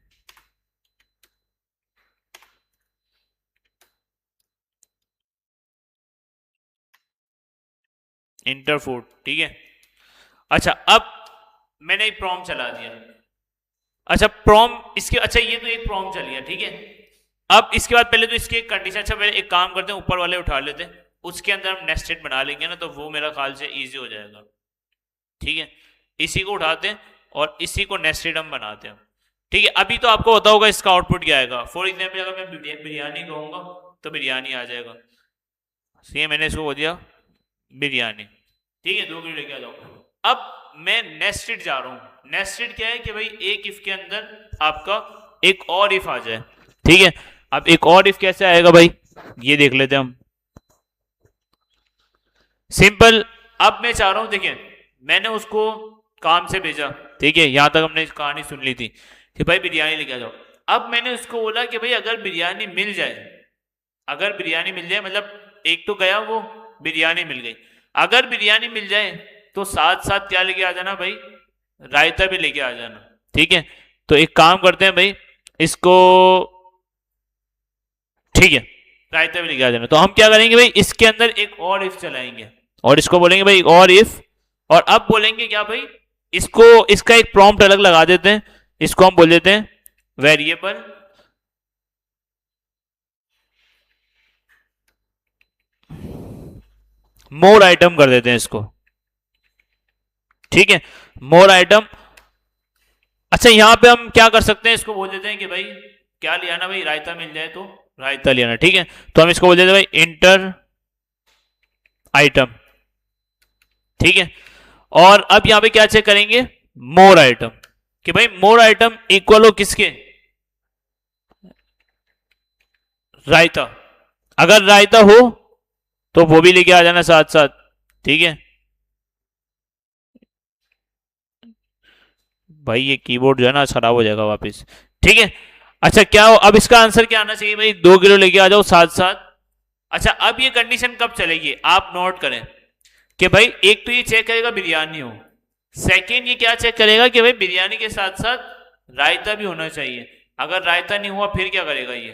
इंटर फूड, ठीक है। अच्छा अब मैंने एक प्रॉम चला दिया, अच्छा प्रॉम इसके, अच्छा ये तो एक प्रॉम चल गया, ठीक है। अब इसके बाद पहले तो इसके एक कंडीशन, अच्छा पहले एक काम करते हैं ऊपर वाले उठा लेते हैं, उसके अंदर हम नेस्टेड बना लेंगे ना, तो वो मेरा ख्याल से इजी हो जाएगा, ठीक है। इसी को उठाते हैं और इसी को नेस्टेड हम बनाते हैं, ठीक है। अभी तो आपको पता होगा इसका आउटपुट क्या आएगा, फॉर एग्जाम्पल अगर मैं बिरयानी कहूंगा तो बिरयानी आ जाएगा, सी मैंने इसको बोल दिया बिरयानी, ठीक है, 2 किलो लेके आ जाओ। अब मैं नेस्टेड जा रहा हूं, नेस्टेड क्या है कि भाई एक इफ के अंदर आपका एक और इफ आ जाए, ठीक है। अब एक और इफ कैसे आएगा भाई, ये देख लेते हैं हम, सिंपल। अब मैं चाह रहा हूं, देखिए मैंने उसको काम से भेजा, ठीक है, यहां तक हमने कहानी सुन ली थी कि भाई बिरयानी लेके आ जाओ। अब मैंने उसको बोला कि भाई अगर बिरयानी मिल जाए, अगर बिरयानी मिल जाए, मतलब एक तो गया वो बिरयानी मिल गई, अगर बिरयानी मिल जाए तो साथ साथ क्या लेके आ जाना भाई, रायता भी लेके आ जाना, ठीक है। तो एक काम करते हैं भाई इसको, ठीक है, रायता भी लेके आ जाना। तो हम क्या करेंगे भाई, इसके अंदर एक और इफ चलाएंगे और इसको बोलेंगे भाई एक और इफ, और अब बोलेंगे क्या भाई, इसको इसका एक प्रॉम्प्ट अलग लगा देते हैं, इसको हम बोल देते हैं वेरिएबल मोर आइटम कर देते हैं इसको, ठीक है, मोर आइटम। अच्छा यहां पे हम क्या कर सकते हैं, इसको बोल देते हैं कि भाई क्या लिया ना भाई, रायता मिल जाए तो रायता लिया ना, ठीक है, तो हम इसको बोल देते हैं भाई इंटर आइटम, ठीक है। और अब यहां पे क्या चेक करेंगे, मोर आइटम, कि भाई मोर आइटम इक्वल हो किसके, रायता। अगर रायता हो तो वो भी लेके आ जाना साथ साथ, ठीक है। भाई ये कीबोर्ड जो है ना खराब हो जाएगा वापस, ठीक है। अच्छा क्या हो, अब इसका आंसर क्या आना चाहिए भाई, 2 किलो लेके आ जाओ साथ साथ। अच्छा अब ये कंडीशन कब चलेगी, आप नोट करें कि भाई एक तो ये चेक करेगा बिरयानी हो, सेकेंड ये क्या चेक करेगा कि भाई बिरयानी के साथ साथ रायता भी होना चाहिए। अगर रायता नहीं हुआ फिर क्या करेगा ये,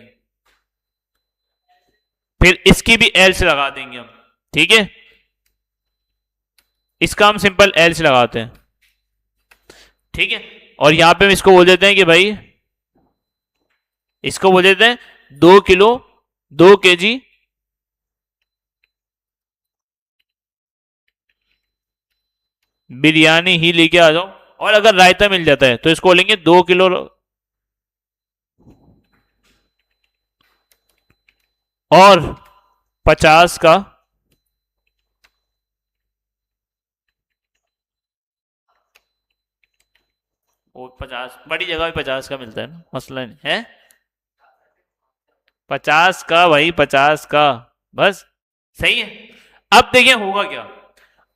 फिर इसकी भी एल्स लगा देंगे हम, ठीक है, इसका हम सिंपल एल्स लगाते हैं, ठीक है। और यहां पे हम इसको बोल देते हैं कि भाई, इसको बोल देते हैं 2 किलो 2 केजी बिरयानी ही लेके आ जाओ। और अगर रायता मिल जाता है तो इसको बोलेंगे 2 किलो और 50 का वो 50 बड़ी जगह भी 50 का मिलता है ना, मसला नहीं है, 50 का भाई 50 का, बस सही है। अब देखिए होगा क्या,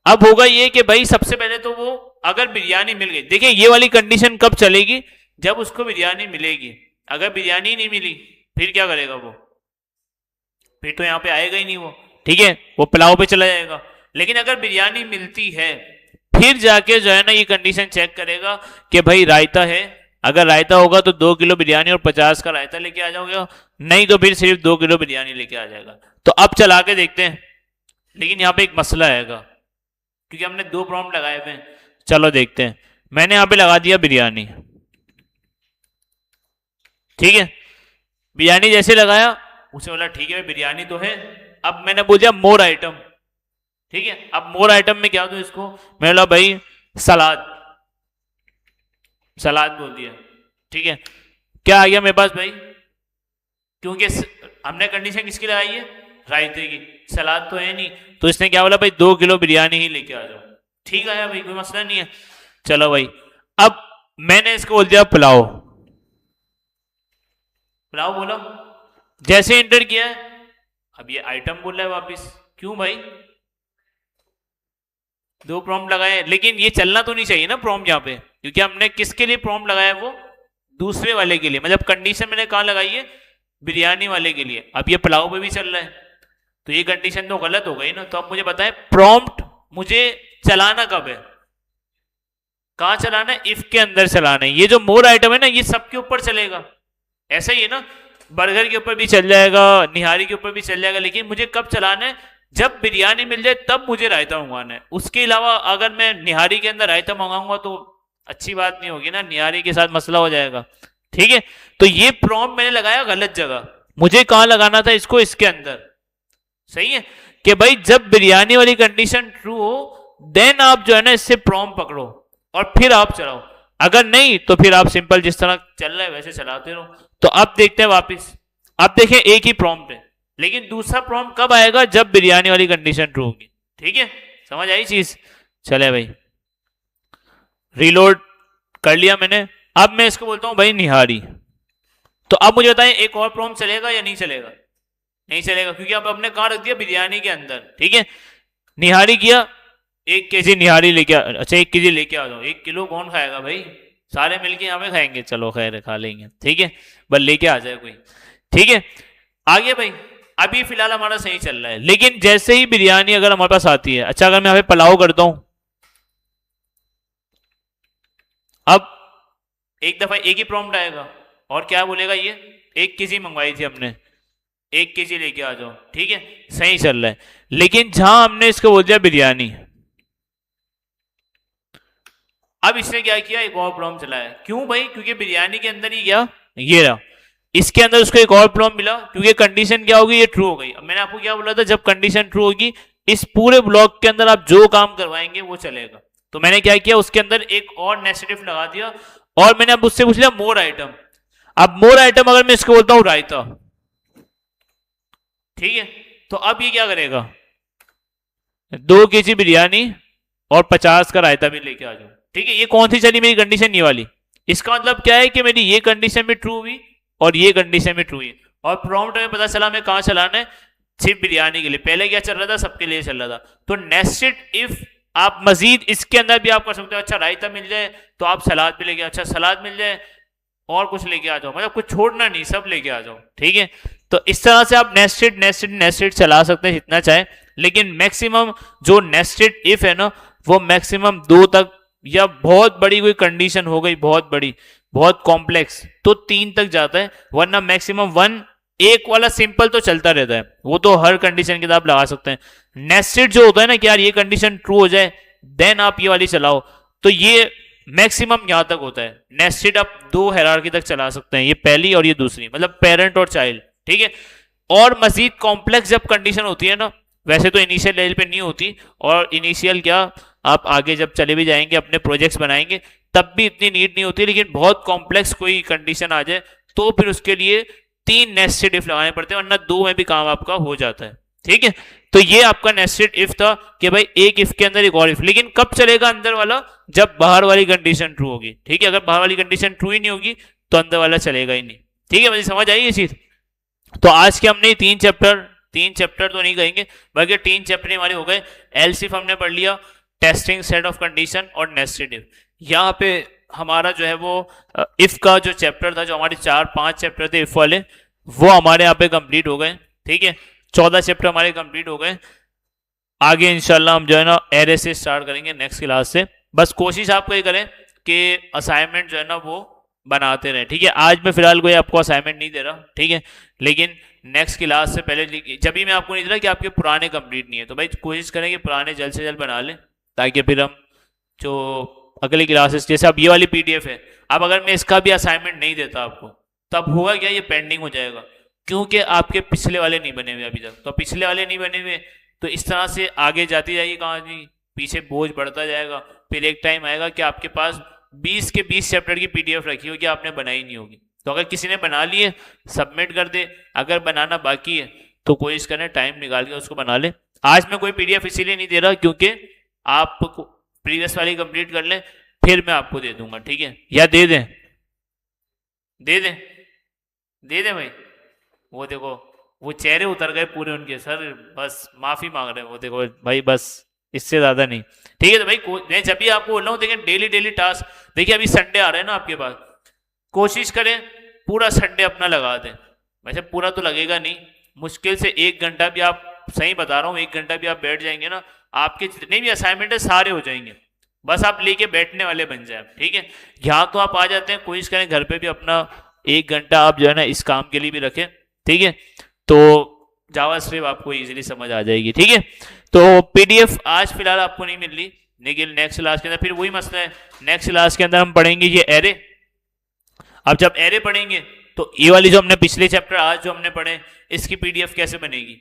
अब होगा ये कि भाई सबसे पहले तो वो अगर बिरयानी मिल गई, देखिए ये वाली कंडीशन कब चलेगी, जब उसको बिरयानी मिलेगी। अगर बिरयानी नहीं मिली फिर क्या करेगा वो, फिर तो यहाँ पे आएगा ही नहीं वो, ठीक है, वो पुलाव पे चला जाएगा। लेकिन अगर बिरयानी मिलती है फिर जाके जो है ना ये कंडीशन चेक करेगा कि भाई रायता है, अगर रायता होगा तो 2 किलो बिरयानी और 50 का रायता लेके आ जाओगे, नहीं तो फिर सिर्फ 2 किलो बिरयानी लेके आ जाएगा। तो अब चला के देखते हैं, लेकिन यहाँ पे एक मसला आएगा क्योंकि हमने 2 प्रॉम्प्ट लगाए हुए हैं। चलो देखते हैं, मैंने यहाँ पे लगा दिया बिरयानी, ठीक है, बिरयानी जैसे लगाया उसे बोला ठीक है बिरयानी तो है। अब मैंने बोल दिया मोर आइटम, ठीक है, अब मोर आइटम में क्या दूं इसको, मैंने बोला भाई सलाद, सलाद बोल दिया, ठीक है। क्या आ गया मेरे पास भाई, क्योंकि हमने कंडीशन किसकी लगाई है, रायते की, सलाद तो है नहीं, तो इसने क्या बोला भाई 2 किलो बिरयानी ही लेके आ जाओ, ठीक आया भाई, कोई मसला नहीं है। चलो भाई अब मैंने इसको बोल दिया पुलाव, पुलाव बोला, जैसे इंटर किया है अब ये आइटम बोल रहा है वापिस, क्यों भाई, 2 प्रॉम्प्ट लगाए, लेकिन ये चलना तो नहीं चाहिए ना प्रॉम्प्ट यहाँ पे, क्योंकि हमने किसके लिए प्रॉम्प्ट लगाया, वो दूसरे वाले के लिए, मतलब कंडीशन मैंने कहा लगाई है, बिरयानी वाले के लिए। अब ये पुलाव पे भी चल रहा है तो ये कंडीशन तो गलत हो गई ना। तो अब मुझे बताएं प्रॉम्प्ट मुझे चलाना कब है, कहां चलाना है, इफ के अंदर चलाना है। ये जो मोर आइटम है ना ये सबके ऊपर चलेगा, ऐसा ही है ना, बर्गर के ऊपर भी चल जाएगा, निहारी के ऊपर भी चल जाएगा, लेकिन मुझे कब चलाना है, जब बिरयानी मिल जाए तब मुझे रायता मंगवाना है। उसके अलावा अगर मैं निहारी के अंदर रायता मंगाऊंगा तो अच्छी बात नहीं होगी ना, निहारी के साथ मसला हो जाएगा, ठीक है। तो ये प्रॉम्प्ट मैंने लगाया गलत जगह, मुझे कहां लगाना था इसको, इसके अंदर, सही है, कि भाई जब बिरयानी वाली कंडीशन ट्रू हो देन आप जो है ना इससे प्रॉम्प्ट पकड़ो और फिर आप चलाओ, अगर नहीं तो फिर आप सिंपल जिस तरह चल रहा है वैसे चलाते रहो। तो अब देखते हैं वापस, अब देखें एक ही प्रॉम्प्ट है, लेकिन दूसरा प्रॉम्प्ट कब आएगा, जब बिरयानी वाली कंडीशन ट्रू होगी, ठीक है, समझ आई चीज। चले भाई रीलोड कर लिया मैंने, अब मैं इसको बोलता हूं भाई निहारी। तो अब मुझे बताएं एक और प्रॉम्प्ट चलेगा या नहीं चलेगा, नहीं चलेगा, क्योंकि अब हमने कहां रख दिया, बिरयानी के अंदर, ठीक है। निहारी किया, 1 केजी निहारी लेके अच्छा 1 केजी लेके आ जाओ, 1 किलो कौन खाएगा भाई, सारे मिलके यहाँ पे खाएंगे, चलो खैर खा लेंगे, ठीक है, बस लेके आ जाए कोई, ठीक है। आगे भाई अभी फिलहाल हमारा सही चल रहा है, लेकिन जैसे ही बिरयानी अगर हमारे पास आती है, अच्छा अगर मैं यहाँ पे पुलाव करता हूं, अब एक दफा एक ही प्रॉम्प्ट आएगा और क्या बोलेगा ये, 1 केजी मंगवाई थी हमने, 1 केजी लेके आ जाओ, ठीक है, सही चल रहा है। लेकिन जहां हमने इसको बोल दिया बिरयानी, अब इसने क्या किया, एक और प्रॉम्प्ट चलाया, क्यों भाई, क्योंकि बिरयानी के अंदर ही गया ये रहा, इसके अंदर उसको एक और प्रॉब्लम मिला क्योंकि कंडीशन क्या होगी, ये ट्रू हो गई। अब मैंने आपको क्या बोला था, जब कंडीशन ट्रू होगी इस पूरे ब्लॉक के अंदर आप जो काम करवाएंगे वो चलेगा। तो मैंने क्या किया, उसके अंदर एक और नेस्टेड लगा दिया और मैंने अब उससे पूछ लिया मोर आइटम। अब मोर आइटम अगर मैं इसको बोलता हूं रायता, ठीक है, तो अब ये क्या करेगा, 2 kg बिरयानी और 50 का रायता भी लेके आ जाओ। ठीक है, ये कौन सी चली मेरी कंडीशन, ये वाली। इसका मतलब क्या है कि मेरी ये कंडीशन भी ट्रू हुई और ये कंडीशन भी ट्रू हुई, और प्रॉम्प्ट में पता चला मैं कहां चलाना है, सिर्फ बिरयानी के लिए। पहले क्या चल रहा था, सबके लिए चल रहा था। तो नेस्टेड इफ आप मजीद इसके अंदर भी आप कर सकते हो, अच्छा रायता मिल जाए तो आप सलाद भी लेके, अच्छा सलाद मिल जाए और कुछ लेके आ जाओ, मतलब कुछ छोड़ना नहीं, सब लेके आ जाओ। ठीक है, तो इस तरह से आप नेस्टेड नेस्टेड नेस्टेड चला सकते हैं जितना चाहे, लेकिन मैक्सिमम जो नेस्टेड इफ है ना, वो मैक्सिमम 2 तक, या बहुत बड़ी कोई कंडीशन हो गई, बहुत बड़ी बहुत कॉम्प्लेक्स, तो 3 तक जाता है, वरना मैक्सिमम 1, एक वाला सिंपल तो चलता रहता है, वो तो हर कंडीशन के साथ आप लगा सकते हैं। नेस्टेड जो होता है ना कि यार ये कंडीशन ट्रू हो जाए देन आप ये वाली चलाओ, तो ये मैक्सिमम यहां तक होता है। नेस्टेड आप 2 हायरार्की तक चला सकते हैं, ये पहली और ये दूसरी, मतलब पेरेंट और चाइल्ड। ठीक है, और मजीद कॉम्प्लेक्स जब कंडीशन होती है ना, वैसे तो इनिशियल लेवल पे नहीं होती, और इनिशियल क्या, आप आगे जब चले भी जाएंगे अपने प्रोजेक्ट्स बनाएंगे तब भी इतनी नीड नहीं होती, लेकिन बहुत कॉम्प्लेक्स कोई कंडीशन आ जाए तो फिर उसके लिए 3 नेस्टेड इफ लगाने पड़ते हैं, वरना 2 में भी काम आपका हो जाता है। ठीक है, तो ये आपका नेस्टेड इफ था कि भाई एक इफ के अंदर एक और इफ, लेकिन कब चलेगा अंदर वाला, जब बाहर वाली कंडीशन ट्रू होगी। ठीक है, अगर बाहर वाली कंडीशन ट्रू ही नहीं होगी तो अंदर वाला चलेगा ही नहीं। ठीक है, मुझे समझ आई ये चीज। तो आज के हमने 3 चैप्टर तो नहीं कहेंगे, बल्कि 3 चैप्टर हमारे हो गए। एलसीफ हमने पढ़ लिया, टेस्टिंग सेट ऑफ कंडीशन और नेस्टेड इफ। यहाँ पे हमारा जो है वो इफ का जो चैप्टर था, जो हमारे 4-5 चैप्टर थे इफ वाले, वो हमारे यहाँ पे कंप्लीट हो गए। ठीक है, 14 चैप्टर हमारे कंप्लीट हो गए। आगे इंशाल्लाह हम जो है ना एरे से स्टार्ट करेंगे नेक्स्ट क्लास से। बस कोशिश आप ये करें कि असाइनमेंट जो है ना वो बनाते रहे। ठीक है, आज मैं फिलहाल कोई आपको असाइनमेंट नहीं दे रहा, ठीक है, लेकिन नेक्स्ट क्लास से पहले, जब भी मैं आपको नहीं दे रहा कि आपके पुराने कंप्लीट नहीं है, तो भाई कोशिश करें कि पुराने जल्द से जल्द बना लें, ताकि फिर हम जो अगली क्लासेस, जैसे अब ये वाली पीडीएफ है, अब अगर मैं इसका भी असाइनमेंट नहीं देता आपको, तब होगा क्या, ये पेंडिंग हो जाएगा, क्योंकि आपके पिछले वाले नहीं बने हुए अभी तक। तो पिछले वाले नहीं बने हुए, तो इस तरह से आगे जाती जाएगी कहानी, पीछे बोझ बढ़ता जाएगा। फिर एक टाइम आएगा कि आपके पास 20 के 20 चैप्टर की पीडीएफ रखी होगी, आपने बनाई नहीं होगी। तो अगर किसी ने बना लिए सबमिट कर दे, अगर बनाना बाकी है तो कोशिश करें टाइम निकाल के उसको बना ले। आज मैं कोई पीडीएफ इसीलिए नहीं दे रहा क्योंकि आप प्रीवियस वाली कंप्लीट कर लें, फिर मैं आपको दे दूंगा। ठीक है, या दे दें, दे दें, दे दें भाई। वो देखो, वो चेहरे उतर गए पूरे उनके, सर बस माफी मांग रहे हैं वो, देखो भाई बस इससे ज्यादा नहीं। ठीक है, तो भाई मैं जब भी आपको बोल रहा हूँ, देखिए डेली डेली टास्क, देखिए अभी संडे आ रहे हैं ना आपके पास, कोशिश करें पूरा संडे अपना लगा दें। वैसे पूरा तो लगेगा नहीं, मुश्किल से 1 घंटा भी आप, सही बता रहा हूँ, 1 घंटा भी आप बैठ जाएंगे ना, आपके जितने भी असाइनमेंट है सारे हो जाएंगे। बस आप लेके बैठने वाले बन जाए। ठीक है, यहाँ तो आप आ जाते हैं, कोशिश करें घर पे भी अपना 1 घंटा आप जो है ना इस काम के लिए भी रखें। ठीक है, तो जावास्क्रिप्ट आपको इजीली समझ आ जाएगी। ठीक है, तो पीडीएफ आज फिलहाल आपको नहीं मिल रही, लेकिन नेक्स्ट क्लास के अंदर फिर वही मसला है, नेक्स्ट क्लास के अंदर हम पढ़ेंगे ये एरे। अब जब एरे पढ़ेंगे तो ये वाली जो हमने पिछले चैप्टर आज जो हमने पढ़े, इसकी पीडीएफ कैसे बनेगी।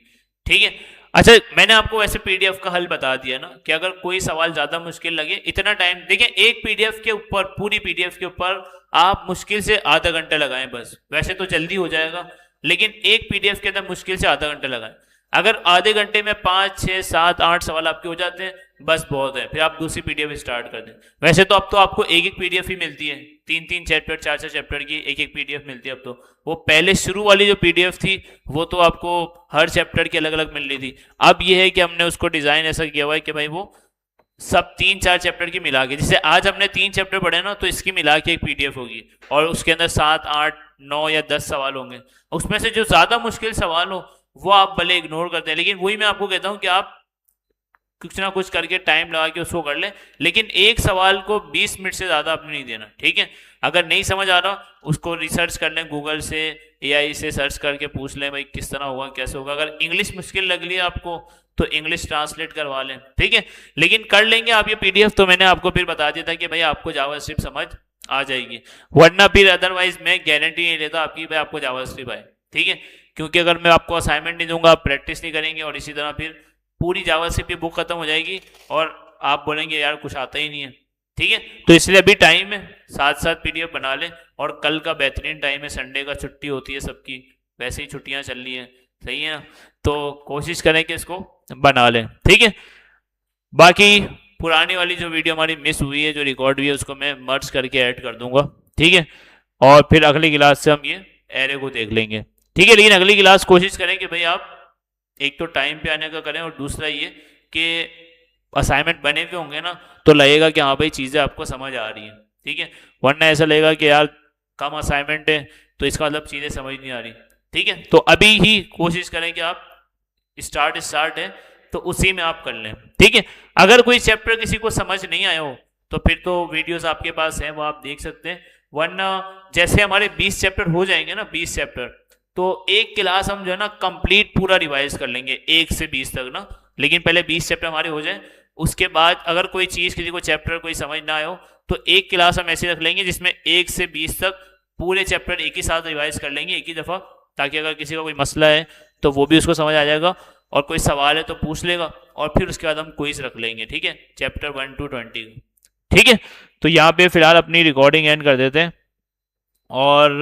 ठीक है, अच्छा मैंने आपको वैसे पीडीएफ का हल बता दिया ना, कि अगर कोई सवाल ज्यादा मुश्किल लगे, इतना टाइम देखिए, एक पीडीएफ के ऊपर, पूरी पीडीएफ के ऊपर आप मुश्किल से आधा घंटा लगाएं बस। वैसे तो जल्दी हो जाएगा, लेकिन एक पीडीएफ के अंदर मुश्किल से आधा घंटा लगाएं। अगर आधे घंटे में 5, 6, 7, 8 सवाल आपके हो जाते हैं, बस बहुत है, फिर आप दूसरी पीडीएफ स्टार्ट कर दें। वैसे तो अब तो आपको एक पीडीएफ ही मिलती है, 3-3 चैप्टर, 4-4 चैप्टर की एक पीडीएफ मिलती है अब तो। वो पहले शुरू वाली जो पीडीएफ थी वो तो आपको हर चैप्टर की अलग अलग मिल रही थी। अब ये है कि हमने उसको डिजाइन ऐसा किया हुआ है कि भाई वो सब 3-4 चैप्टर की मिला के, जैसे आज हमने 3 चैप्टर पढ़े ना, तो इसकी मिला के एक पीडीएफ होगी, और उसके अंदर 7, 8, 9 या 10 सवाल होंगे। उसमें से जो ज्यादा मुश्किल सवाल हो वो आप भले इग्नोर करते हैं, लेकिन वही मैं आपको कहता हूं कि आप कुछ ना कुछ करके टाइम लगा के उसको कर लें, लेकिन एक सवाल को 20 मिनट से ज्यादा आपने नहीं देना। ठीक है, अगर नहीं समझ आ रहा उसको रिसर्च कर लें, गूगल से, एआई से सर्च करके पूछ लें भाई किस तरह होगा, कैसे होगा। अगर इंग्लिश मुश्किल लग रही है आपको तो इंग्लिश ट्रांसलेट करवा लें। ठीक है, लेकिन कर लेंगे आप ये पीडीएफ। तो मैंने आपको फिर बता दिया था कि भाई आपको जावास्क्रिप्ट समझ आ जाएगी। वरना फिर अदरवाइज मैं गारंटी नहीं लेता आपकी भाई आपको जावास्क्रिप्ट आए, ठीक है, क्योंकि अगर मैं आपको असाइनमेंट नहीं दूंगा, आप प्रैक्टिस नहीं करेंगे, और इसी तरह फिर पूरी जावास्क्रिप्ट की बुक खत्म हो जाएगी और आप बोलेंगे यार कुछ आता ही नहीं है, ठीक है। तो इसलिए अभी टाइम है, साथ साथ पीडीएफ बना लें, और कल का बेहतरीन टाइम है, संडे का छुट्टी होती है सबकी, वैसे ही छुट्टियां चल रही हैं, सही है ना, तो कोशिश करें कि इसको बना लें, ठीक है। बाकी पुरानी वाली जो वीडियो हमारी मिस हुई है, जो रिकॉर्ड हुई है, उसको मैं मर्ज करके ऐड कर दूंगा, ठीक है, और फिर अगली क्लास से हम ये एरे को देख लेंगे, ठीक है। लेकिन अगली क्लास कोशिश करें कि भाई आप एक तो टाइम पे आने का करें, और दूसरा ये कि असाइनमेंट बने हुए होंगे ना, तो लगेगा कि हाँ भाई चीज़ें आपको समझ आ रही हैं, ठीक है, वरना ऐसा लगेगा कि यार कम असाइनमेंट है तो इसका मतलब चीज़ें समझ नहीं आ रही, ठीक है। तो अभी ही कोशिश करें कि आप स्टार्ट है तो उसी में आप कर लें, ठीक है। अगर कोई चैप्टर किसी को समझ नहीं आया हो तो फिर तो वीडियोस आपके पास हैं, वो आप देख सकते हैं, वरना जैसे हमारे 20 चैप्टर हो जाएंगे ना, 20 चैप्टर, तो एक क्लास हम जो है ना कंप्लीट पूरा रिवाइज कर लेंगे 1 से 20 तक ना, लेकिन पहले 20 चैप्टर हमारे हो जाए, उसके बाद अगर कोई चीज़ किसी को चैप्टर कोई समझ ना आए हो तो एक क्लास हम ऐसे रख लेंगे जिसमें 1 से 20 तक पूरे चैप्टर एक ही साथ रिवाइज कर लेंगे एक ही दफ़ा, ताकि अगर किसी का कोई मसला है तो वो भी उसको समझ आ जाएगा, और कोई सवाल है तो पूछ लेगा, और फिर उसके बाद हम क्विज रख लेंगे, ठीक है, चैप्टर 1 to 20, ठीक है। तो यहाँ पे फिलहाल अपनी रिकॉर्डिंग एंड कर देते हैं, और